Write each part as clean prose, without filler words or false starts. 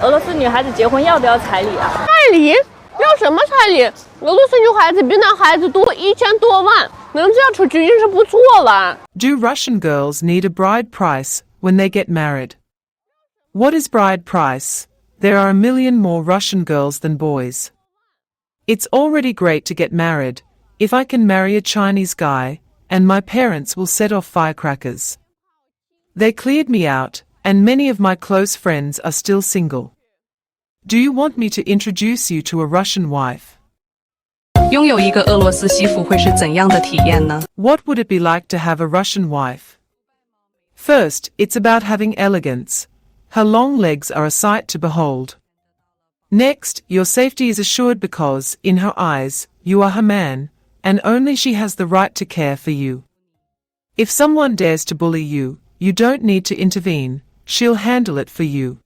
俄罗斯女孩子结婚要不要彩礼啊？彩礼？要什么彩礼？俄罗斯女孩子比男孩子多1000多万，能嫁出去已经是不错了。Do Russian girls need a bride price when they get married? What is bride price? There are a million more Russian girls than boys. It's already great to get married. If I can marry a Chinese guy, and my parents will set off firecrackers. They cleared me out, and many of my close friends are still single. Do you want me to introduce you to a Russian wife? 拥有一个俄罗斯媳妇会是怎样的体验呢？ What would it be like to have a Russian wife? First, it's about having elegance. Her long legs are a sight to behold. Next, your safety is assured because, in her eyes, you are her man, and only she has the right to care for you. If someone dares to bully you, you don't need to intervene, she'll handle it for you.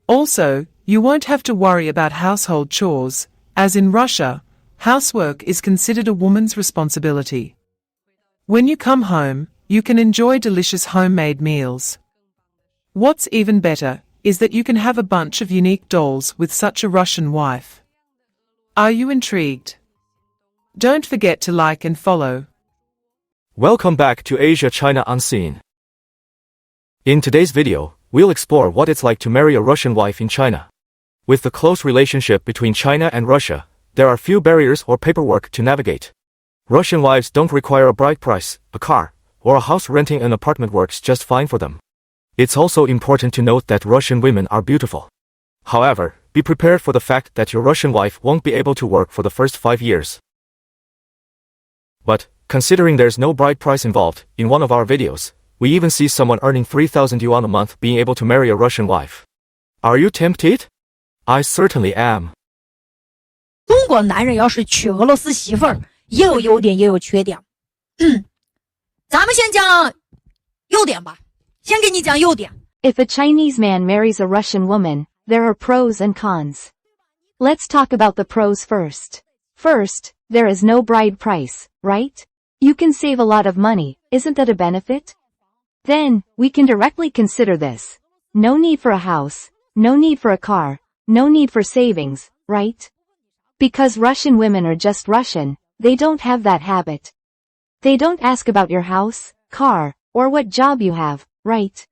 Also, you won't have to worry about household chores, as in Russia, housework is considered a woman's responsibility. When you come home, you can enjoy delicious homemade meals. What's even better is that you can have a bunch of unique dolls with such a Russian wife. Are you intrigued? Don't forget to like and follow. Welcome back to Asia China Unseen. In today's video, we'll explore what it's like to marry a Russian wife in China. With the close relationship between China and Russia, there are few barriers or paperwork to navigate. Russian wives don't require a bride price, a car, or a house. Renting an apartment works just fine for them. It's also important to note that Russian women are beautiful. However, be prepared for the fact that your Russian wife won't be able to work for the first 5 years. But, considering there's no bride price involved, in one of our videos, we even see someone earning 3,000 yuan a month being able to marry a Russian wife. Are you tempted? I certainly am. 中国男人要是娶俄罗斯媳妇儿，也有优点也有缺点。咱们先讲优点吧。先给你讲优点。If a Chinese man marries a Russian woman, there are pros and cons. Let's talk about the pros first. First, there is no bride price, right? You can save a lot of money, isn't that a benefit? Then, we can directly consider this. No need for a house, no need for a car, no need for savings, right? Because Russian women are just Russian, they don't have that habit. They don't ask about your house, car, or what job you have, right?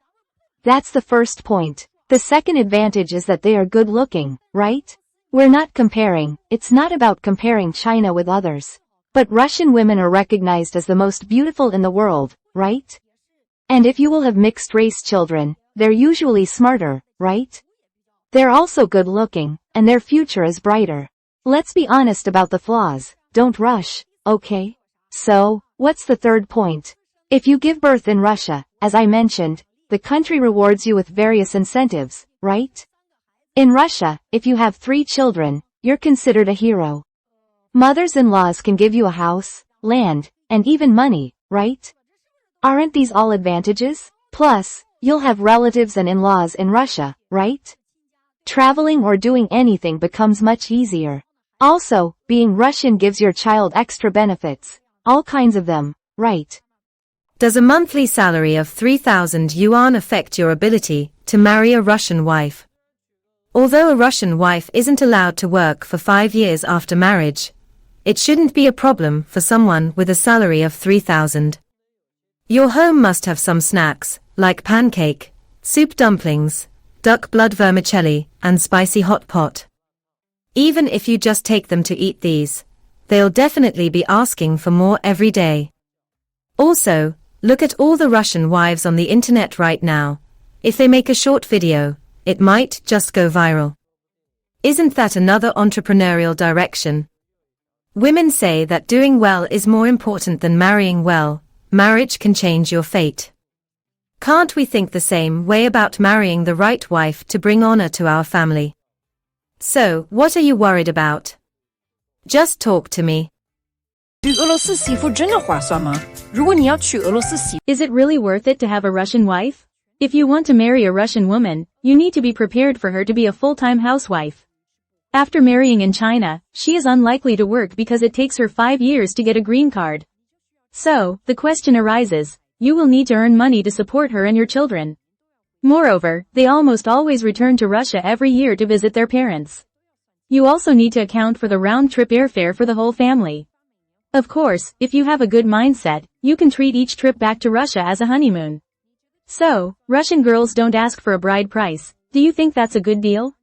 That's the first point. The second advantage is that they are good looking, right? We're not comparing, it's not about comparing China with others. But Russian women are recognized as the most beautiful in the world, right? And if you will have mixed-race children, they're usually smarter, right? They're also good looking, and their future is brighter. Let's be honest about the flaws, don't rush, okay? So, what's the third point? If you give birth in Russia, as I mentioned, the country rewards you with various incentives, right? In Russia, if you have 3 children, you're considered a hero. Mothers-in-laws can give you a house, land, and even money, right? Aren't these all advantages? Plus, you'll have relatives and in-laws in Russia, right? Traveling or doing anything becomes much easier. Also, being Russian gives your child extra benefits. All kinds of them, right? Does a monthly salary of 3,000 yuan affect your ability to marry a Russian wife? Although a Russian wife isn't allowed to work for 5 years after marriage, it shouldn't be a problem for someone with a salary of 3,000. Your home must have some snacks, like pancake, soup dumplings, duck blood vermicelli, and spicy hot pot. Even if you just take them to eat these, they'll definitely be asking for more every day. Also, look at all the Russian wives on the internet right now. If they make a short video, it might just go viral. Isn't that another entrepreneurial direction? Women say that doing well is more important than marrying well. Marriage can change your fate. Can't we think the same way about marrying the right wife to bring honor to our family? So, what are you worried about? Just talk to me. 娶俄罗斯媳妇真的划算吗？如果你要娶俄罗斯媳 Is it really worth it to have a Russian wife? If you want to marry a Russian woman, you need to be prepared for her to be a full-time housewife. After marrying in China, she is unlikely to work because it takes her 5 years to get a green card. So, the question arises, you will need to earn money to support her and your children. Moreover, they almost always return to Russia every year to visit their parents. You also need to account for the round-trip airfare for the whole family. Of course, if you have a good mindset, you can treat each trip back to Russia as a honeymoon. So, Russian girls don't ask for a bride price. Do you think that's a good deal?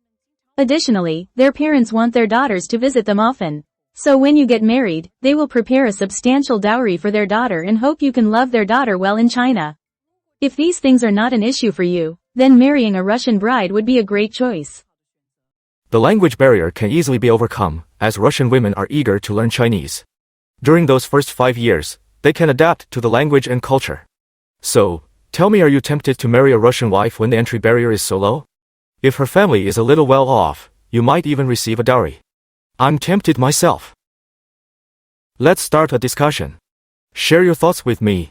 Additionally, their parents want their daughters to visit them often. So when you get married, they will prepare a substantial dowry for their daughter and hope you can love their daughter well in China. If these things are not an issue for you, then marrying a Russian bride would be a great choice. The language barrier can easily be overcome, as Russian women are eager to learn Chinese. During those first 5 years, they can adapt to the language and culture. So, tell me, are you tempted to marry a Russian wife when the entry barrier is so low? If her family is a little well off, you might even receive a dowry. I'm tempted myself. Let's start a discussion. Share your thoughts with me.